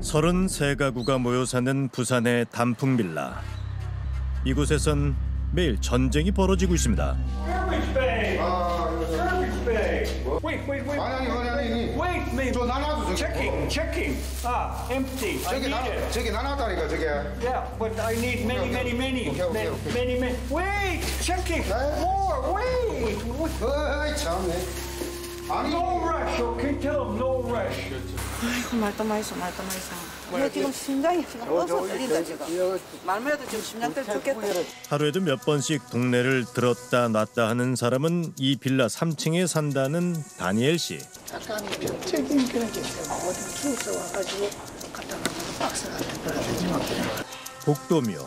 33가구가 모여 사는 부산의 단풍 빌라. 이곳에선 매일 전쟁이 벌어지고 있습니다. 저 나눠도 Checking. Empty. 저기 나눠다니까 저게. Yeah, but I need many. Wait, checking. More. Wait. 어이 참네. 아니. No rush. Okay, tell them no rush. 아이고 말도 마이소. 나 지금 심장이 어서 떨린다 지금. 말만 해도 지금 심장 떨 죽겠다. 하루에도 몇 번씩 동네를 들었다 놨다 하는 사람은 이 빌라 3층에 산다는 다니엘 씨. 약간 책임 그런 게 있어요. 어디 추워서 와가지고 갖다 놔서 박스가 들어가든지 막 그래. 복도며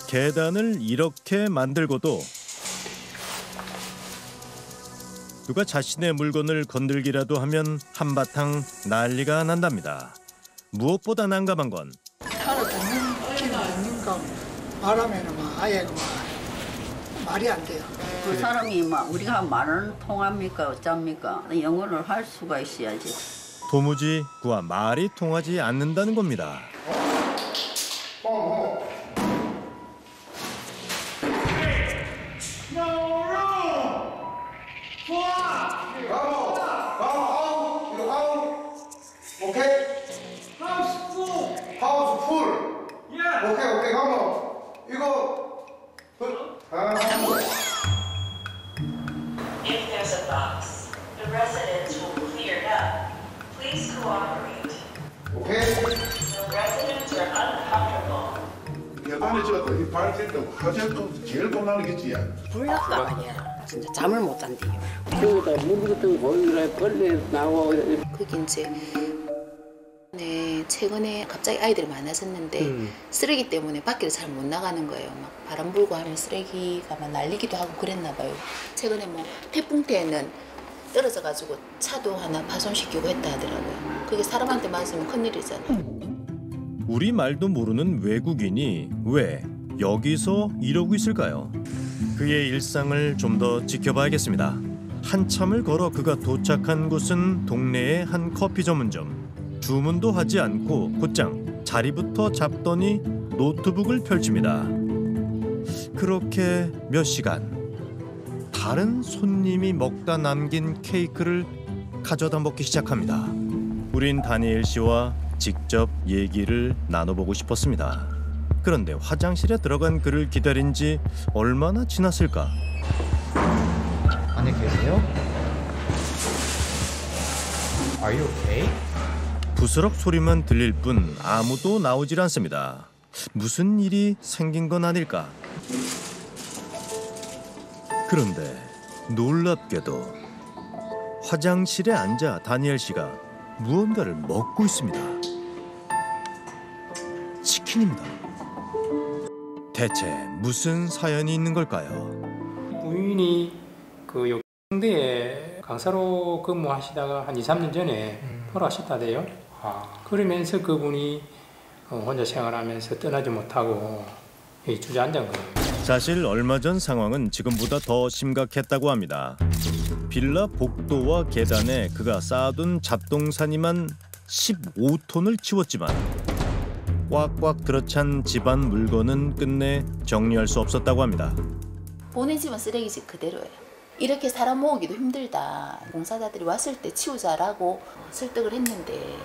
계단을 이렇게 만들고도 누가 자신의 물건을 건들기라도 하면 한바탕 난리가 난답니다. 무엇보다 난감한 건 하루 듣는 거 말하면 막 아예 막 말이 안 돼요. 그 사람이 막 우리가 말은 통합니까 어쩝니까? 영어를 할 수가 있어야지. 도무지 그와 말이 통하지 않는다는 겁니다. 오케이 가면 이거 If there's a box, the residents will clear it up. Please cooperate. 오케이. The residents are uncomfortable. 계단에 저 발질 때 화재도 제일 곤란하겠지. 불났다 아니야. 진짜 잠을 못 잔대요. 그러다 물 같은 거 보이래 벌레 나와. 그게 이제 최근에 갑자기 아이들이 많아졌는데 쓰레기 때문에 밖에 잘 못 나가는 거예요. 막 바람 불고 하면 쓰레기가 막 날리기도 하고 그랬나 봐요. 최근에 뭐 태풍 때는 떨어져 가지고 차도 하나 파손시키고 했다 하더라고요. 그게 사람한테 맞으면 큰일이잖아요. 우리 말도 모르는 외국인이 왜 여기서 이러고 있을까요? 그의 일상을 좀 더 지켜봐야겠습니다. 한참을 걸어 그가 도착한 곳은 동네의 한 커피 전문점. 주문도 하지 않고 곧장 자리부터 잡더니 노트북을 펼칩니다. 그렇게 몇 시간. 다른 손님이 먹다 남긴 케이크를 가져다 먹기 시작합니다. 우린 다니엘 씨와 직접 얘기를 나눠보고 싶었습니다. 그런데 화장실에 들어간 그를 기다린 지 얼마나 지났을까? 안에 계세요? Are you okay? 부스럭 소리만 들릴 뿐 아무도 나오질 않습니다. 무슨 일이 생긴 건 아닐까? 그런데 놀랍게도 화장실에 앉아 다니엘 씨가 무언가를 먹고 있습니다. 치킨입니다. 대체 무슨 사연이 있는 걸까요? 부인이 그 홍대에 강사로 근무하시다가 한 2, 3년 전에 돌아가셨다대요. 그러면서 그분이 혼자 생활하면서 떠나지 못하고 주저앉은 거예요. 사실 얼마 전 상황은 지금보다 더 심각했다고 합니다. 빌라 복도와 계단에 그가 쌓아둔 잡동사니만 15톤을 치웠지만 꽉꽉 들어찬 집안 물건은 끝내 정리할 수 없었다고 합니다. 보낸 집은 쓰레기집 그대로예요. 이렇게 사람 모으기도 힘들다. 봉사자들이 왔을 때 치우자라고 설득을 했는데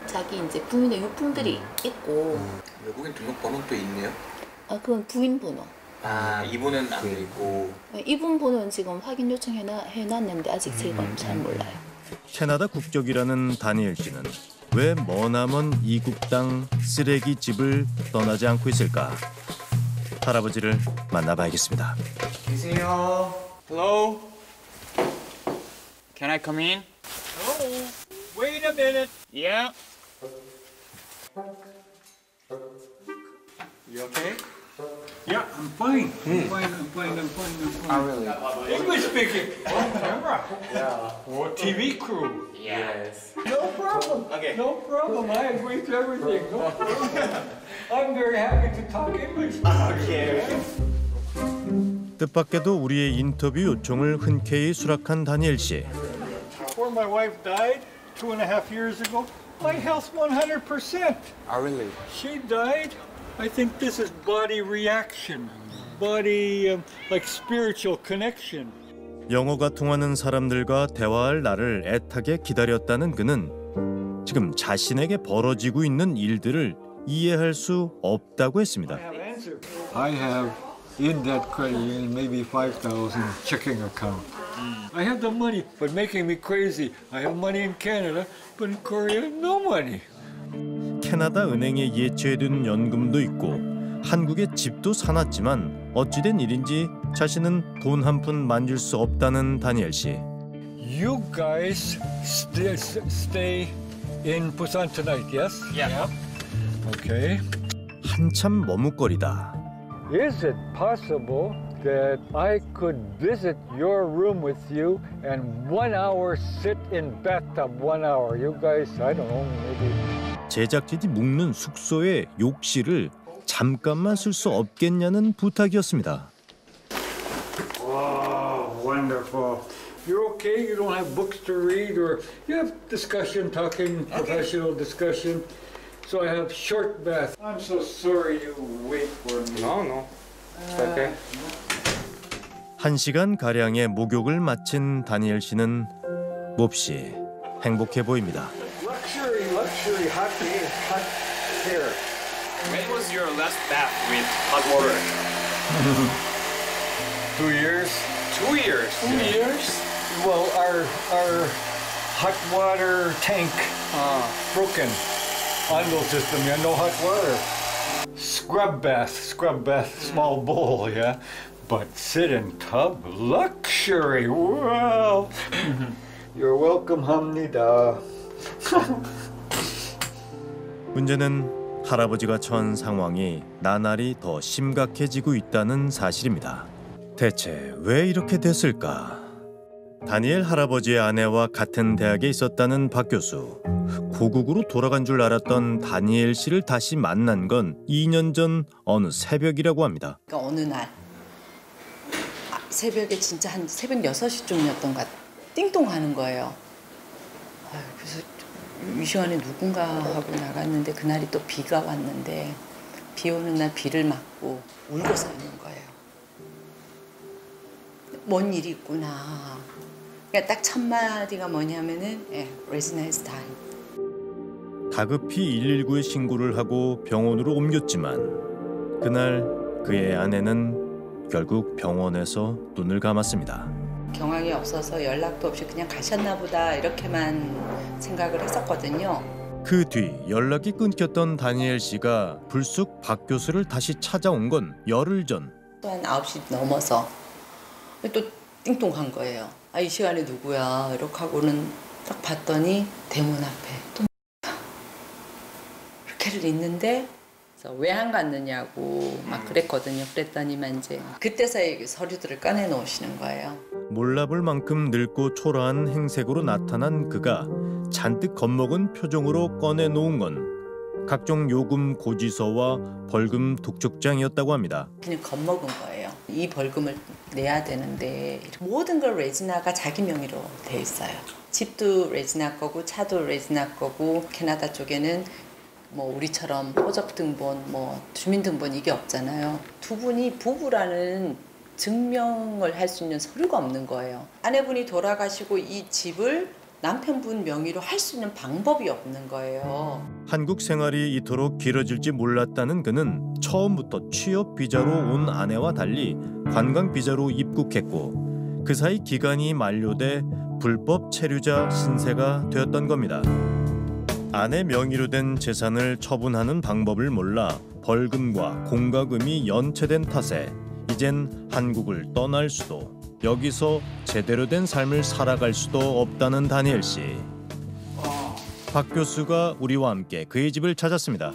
자기 이제 부인의 유품들이 있고. 외국인 등록번호 또 있네요? 그건 부인 번호. 이분은 안 있고. 이분 번호는 지금 확인 요청해놨는데 아직 제가 잘 몰라요. 캐나다 국적이라는 다니엘 씨는 왜 머나먼 이국 땅 쓰레기집을 떠나지 않고 있을까? 할아버지를 만나봐야겠습니다. 계세요? Hello? Can I come in? Hello? Wait a minute. Yeah. You okay? Yeah, I'm fine. I'm fine. Oh, really? English speaking. On camera. Yeah. Or TV crew. Yes. No problem. Okay. No problem. I agree to everything. No problem. I'm very happy to talk English. Okay. 뜻밖에도 우리의 인터뷰 요청을 흔쾌히 수락한 다니엘 씨. Before my wife died 2.5 years ago, My health 100%. Really? She died. I think this is body reaction, body like spiritual connection. 영어가 통하는 사람들과 대화할 날을 애타게 기다렸다는 그는 지금 자신에게 벌어지고 있는 일들을 이해할 수 없다고 했습니다. I have in that credit union maybe 5,000 checking account. I have the money, but making me crazy. I have money in Canada, but in Korea, no money. 캐나다 은행에 예치해둔 연금도 있고 한국에 집도 사놨지만 어찌된 일인지 자신은 돈 한 푼 만질 수 없다는 다니엘 씨. You guys stay in Busan tonight, yes? Yeah. Okay. 한참 머뭇거리다. Is it possible that I could visit your room with you and 1 hour sit in bathtub 1 hour? You guys, I don't know, maybe. 제작진이 묵는 숙소의 욕실을 잠깐만 쓸 수 없겠냐는 부탁이었습니다. Wow, wonderful. You're okay? You don't have books to read or you have discussion, talking, professional discussion. So I have short bath. I'm so sorry you wait for me. No. It's okay. 1시간 가량의 목욕을 마친 다니엘 씨는 몹시 행복해 보입니다. Luxury, hot hair. When was your last bath with hot water? 2 years. 2 years. 2 years? Well, our hot water tank broken. Angle system, yeah, no hot water. Scrub bath, small bowl, yeah. But sit in tub, luxury, wow. You're welcome, 합니다. 문제는 할아버지가 처한 상황이 나날이 더 심각해지고 있다는 사실입니다. 대체 왜 이렇게 됐을까? 다니엘 할아버지의 아내와 같은 대학에 있었다는 박 교수. 고국으로 돌아간 줄 알았던 다니엘 씨를 다시 만난 건 2년 전 어느 새벽이라고 합니다. 그러니까 어느 날 새벽에 진짜 한 새벽 6시쯤이었던 것 같아요. 띵동하는 거예요. 그래서 이 시간에 누군가 하고 나갔는데 그날이 또 비가 왔는데 비 오는 날 비를 맞고 울고 서 있는 거예요. 뭔 일이 있구나. 그러니까 딱 첫 마디가 뭐냐면은 Regina is dying. 다급히 119에 신고를 하고 병원으로 옮겼지만 그날 그의 아내는 결국 병원에서 눈을 감았습니다. 경황이 없어서 연락도 없이 그냥 가셨나 보다 이렇게만 생각을 했었거든요. 그 뒤 연락이 끊겼던 다니엘 씨가 불쑥 박 교수를 다시 찾아온 건 열흘 전. 또 한 9시 넘어서 또 띵동한 거예요. 이 시간에 누구야 이렇게 하고는 딱 봤더니 대문 앞에 또 이렇게를 있는데 왜 안 갔느냐고 막 그랬거든요. 그랬더니만 이제 그때서야 서류들을 꺼내 놓으시는 거예요. 몰라볼 만큼 늙고 초라한 행색으로 나타난 그가 잔뜩 겁먹은 표정으로 꺼내 놓은 건 각종 요금 고지서와 벌금 독촉장이었다고 합니다. 그냥 겁먹은 거예요. 이 벌금을 내야 되는데 모든 걸 레지나가 자기 명의로 돼 있어요. 집도 레지나 거고 차도 레지나 거고 캐나다 쪽에는 뭐 우리처럼 호적등본, 뭐 주민등본 이게 없잖아요. 두 분이 부부라는 증명을 할 수 있는 서류가 없는 거예요. 아내분이 돌아가시고 이 집을 남편분 명의로 할 수 있는 방법이 없는 거예요. 한국 생활이 이토록 길어질지 몰랐다는 그는 처음부터 취업 비자로 온 아내와 달리 관광 비자로 입국했고 그 사이 기간이 만료돼 불법 체류자 신세가 되었던 겁니다. 아내 명의로 된 재산을 처분하는 방법을 몰라 벌금과 공과금이 연체된 탓에 이젠 한국을 떠날 수도 여기서 제대로 된 삶을 살아갈 수도 없다는 다니엘 씨. 박 교수가 우리와 함께 그의 집을 찾았습니다.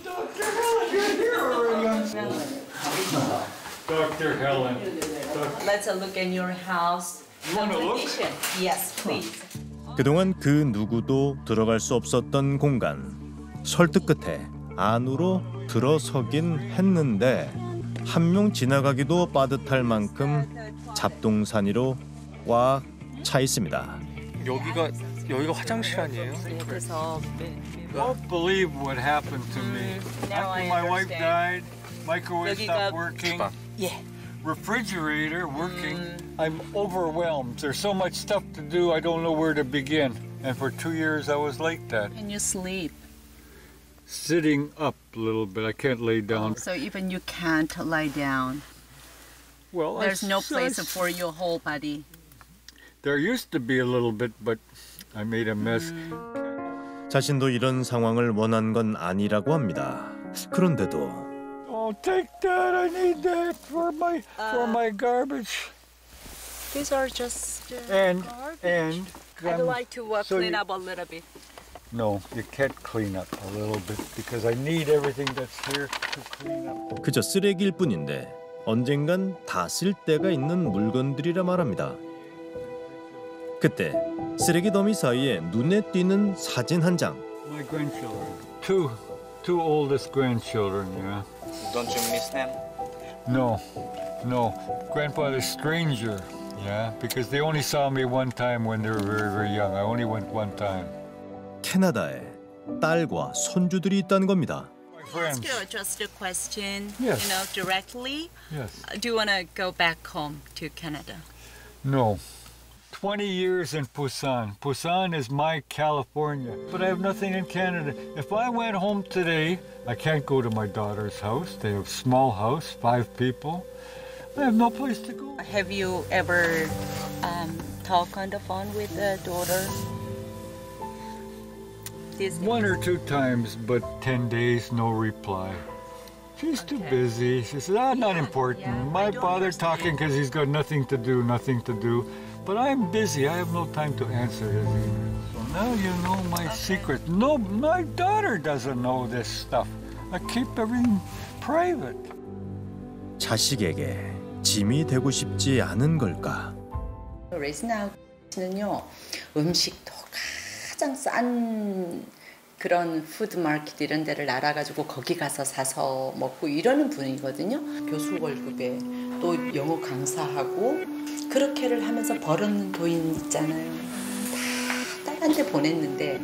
Dr. Helen. Let's look at your house. You want to look? Yes, please. 그동안 그 누구도 들어갈 수 없었던 공간. 설득 끝에 안으로 들어서긴 했는데 한 명 지나가기도 빠듯할 만큼 잡동사니로 꽉 차 있습니다. 여기가 여기가 화장실 아니에요? 그래서 Won't believe what happened to me. now After I my wife understand. died, microwave 여기가- stopped working. 예. Refrigerator working. I'm overwhelmed. There's so much stuff to do, I don't know where to begin. And for 2 years, I was like that. Can you sleep? Sitting up a little bit. I can't lay down. So even you can't lie down. Well, There's no place for your whole body. There used to be a little bit, but I made a mess. 자신도 이런 상황을 원한 건 아니라고 합니다. 그런데도 Oh, take that. I need that for my garbage. These are just And I'd like to so clean you- up a little bit. No, you can't clean up a little bit because I need everything that's here to clean up. 그저 쓰레기일 뿐인데 언젠간 다 쓸 때가 있는 물건들이라 말합니다. 그때 쓰레기 더미 사이에 눈에 띄는 사진 한 장. My grandchildren. Two oldest grandchildren, yeah. Don't you miss them? No. Grandfather's stranger, yeah, because they only saw me one time when they were very, very young. I only went one time. 캐나다에 딸과 손주들이 있다는 겁니다. My Ask friends. you just a question, Yes. directly. Yes. Do you want to go back home to Canada? No. 20 years in Busan. Busan is my California, but I have nothing in Canada. If I went home today, I can't go to my daughter's house. They have a small house, 5 people. I have no place to go. Have you ever talked on the phone with the daughter? This 1 or 2 times, but 10 days, no reply. She's too busy. She says, not important. My father talking because he's got nothing to do. But I'm busy. I have no time to answer his emails. So now you know my secret. No, my daughter doesn't know this stuff. I keep everything private. 자식에게 짐이 되고 싶지 않은 걸까? 레스나우스는요 음식도 가장 싼 그런 푸드마켓 이런 데를 알아가지고 거기 가서 사서 먹고 이러는 분이거든요. 교수 월급에 또 영어 강사하고 그렇게를 하면서 벌었는 돈 있잖아요. 다 딸한테 보냈는데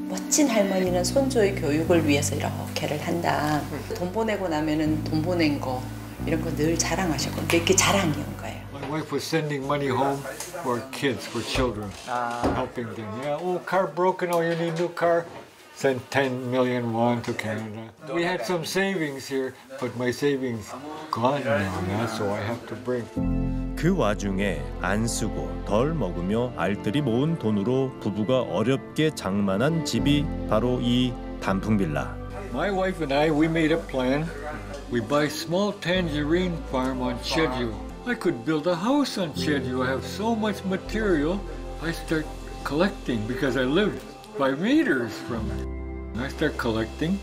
멋진 할머니는 손주의 교육을 위해서 이렇게를 한다. 돈 보내고 나면은 돈 보낸 거 이런 거 늘 자랑하셨고 이게 자랑이온 거예요. My wife was sending money home for kids, for children, helping them. Yeah, oh, car broken. Oh, you need new car. Send 10 million won to Canada. We had some savings here, but my savings gone now. Yeah, so I have to bring. 그 와중에 안 쓰고 덜 먹으며 알뜰히 모은 돈으로 부부가 어렵게 장만한 집이 바로 이 단풍 빌라. My wife and I, we made a plan. We buy small tangerine farm on Jeju. I could build a house on Jeju. I have so much material. I start collecting because I live 5 meters from it. I start collecting.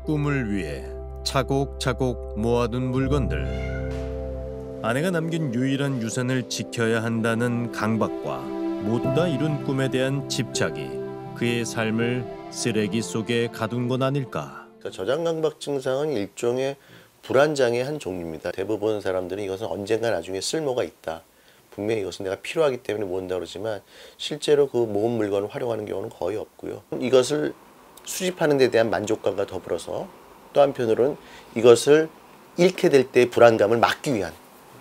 꿈을 위해 차곡차곡 모아둔 물건들. 아내가 남긴 유일한 유산을 지켜야 한다는 강박과 못다 이룬 꿈에 대한 집착이 그의 삶을 쓰레기 속에 가둔 건 아닐까. 저장강박 증상은 일종의 불안장애의 한 종류입니다. 대부분 사람들은 이것은 언젠가 나중에 쓸모가 있다. 분명히 이것은 내가 필요하기 때문에 모은다 그러지만 실제로 그 모은 물건을 활용하는 경우는 거의 없고요. 이것을 수집하는 데 대한 만족감과 더불어서 또 한편으로는 이것을 잃게 될 때의 불안감을 막기 위한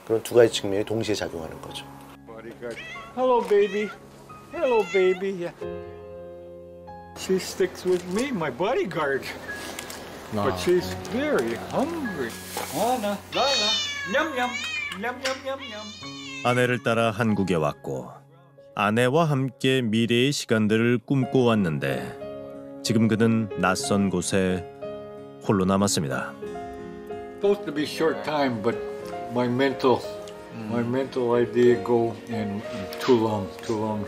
그런 2가지 측면이 동시에 작용하는 거죠. Hello, baby. Hello, baby. Yeah. She sticks with me, my bodyguard. But she's very hungry. Anna, Lala, yum yum, yum yum yum yum. 아내를 따라 한국에 왔고 아내와 함께 미래의 시간들을 꿈꿔왔는데 지금 그는 낯선 곳에 홀로 남았습니다. Supposed to be short time, but my mental idea go in too long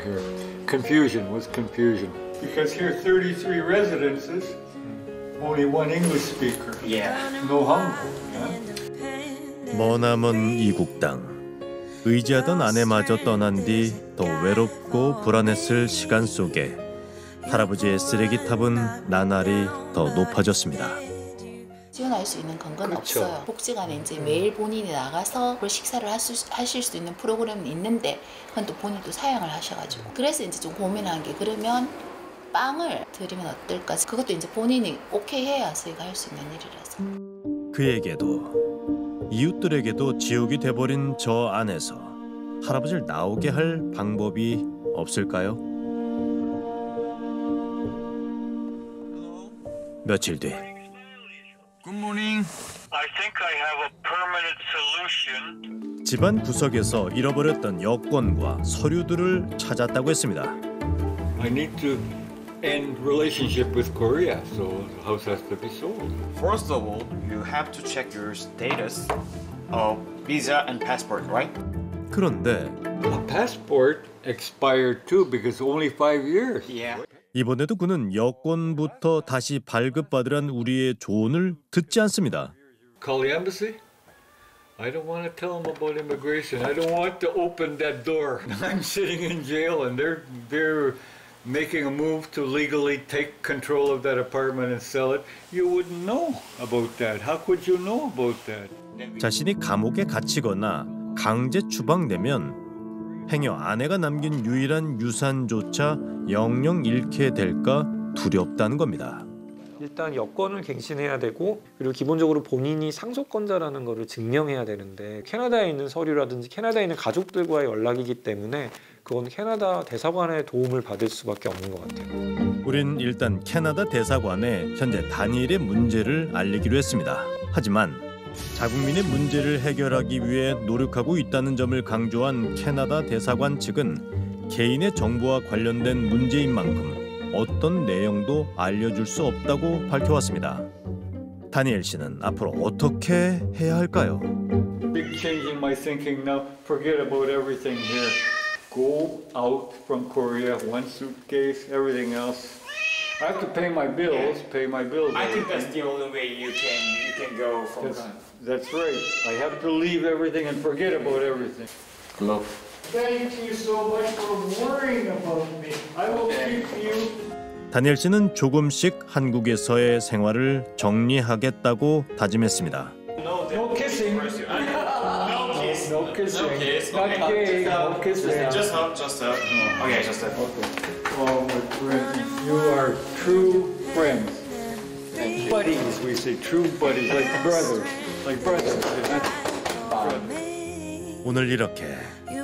here. Confusion was confusion. Because here 33 residences, only 1 English speaker. Yeah. No Hangul. 머나먼 이국 땅. 의지하던 아내마저 떠난 뒤 더 외롭고 불안했을 시간 속에 할아버지의 쓰레기탑은 나날이 더 높아졌습니다. 지연아, 수 있는 근거는 그렇죠. 없어요. 복지관에 이제 매일 본인이 나가서 그걸 식사를 하실 수 있는 프로그램은 있는데 그건 또 본인도 사양을 하셔가지고 그래서 이제 좀 고민한 게 그러면 빵을 드리면 어떨까? 그것도 이제 본인이 오케이 해야 저희가 할 수 있는 일이라서. 그에게도 이웃들에게도 지옥이 돼버린 저 안에서 할아버지를 나오게 할 방법이 없을까요? 며칠 뒤 Good morning. I think I have a permanent solution. 집안 구석에서 잃어버렸던 여권과 서류들을 찾았다고 했습니다. I need to end relationship with Korea, so the house has to be sold. First of all, you have to check your status of visa and passport, right? 그런데 A passport expired too because only 5 years. Yeah. 이번에도 그는 여권부터 다시 발급받으란 우리의 조언을 듣지 않습니다. Call the embassy. I don't want to tell them about immigration. I don't want to open that door. I'm sitting in jail and they're making a move to legally take control of that apartment and sell it. You wouldn't know about that. How could you know about that? 자신이 감옥에 갇히거나 강제 추방되면 행여 아내가 남긴 유일한 유산조차 영영 잃게 될까 두렵다는 겁니다. 일단 여권을 갱신해야 되고 그리고 기본적으로 본인이 상속권자라는 것을 증명해야 되는데 캐나다에 있는 서류라든지 캐나다에 있는 가족들과의 연락이기 때문에 그건 캐나다 대사관의 도움을 받을 수밖에 없는 것 같아요. 우린 일단 캐나다 대사관에 현재 다니엘의 문제를 알리기로 했습니다. 하지만 자국민의 문제를 해결하기 위해 노력하고 있다는 점을 강조한 캐나다 대사관 측은 개인의 정보와 관련된 문제인 만큼 어떤 내용도 알려줄 수 없다고 밝혀왔습니다. 다니엘 씨는 앞으로 어떻게 해야 할까요? Big change in my thinking now. Forget about everything here. Go out from Korea, one suitcase, everything else. I have to pay my bills, I think that's the only way you can go from That's right. I have to leave everything and forget about everything. Hello. Thank you so much for worrying about me. I will keep you. 다니엘 씨는 조금씩 한국에서의 생활을 정리하겠다고 다짐했습니다. No kissing. No kiss. No kissing. No kiss. Not Okay. gay. No kissing. Just hug. Okay, just hug. Oh, my friend, you are true friends. Buddies, we say true buddies, like brothers. Like brothers. 오늘 이렇게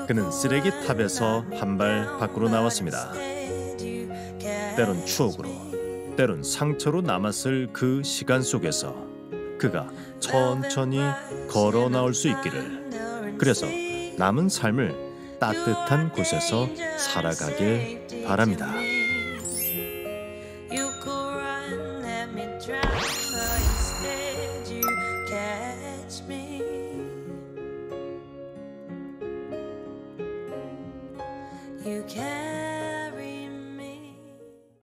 그는 쓰레기 탑에서 한 발 밖으로 나왔습니다. 때론 추억으로, 때론 상처로 남았을 그 시간 속에서 그가 천천히 걸어 나올 수 있기를. 그래서 남은 삶을 따뜻한 곳에서 살아가길 바랍니다. You can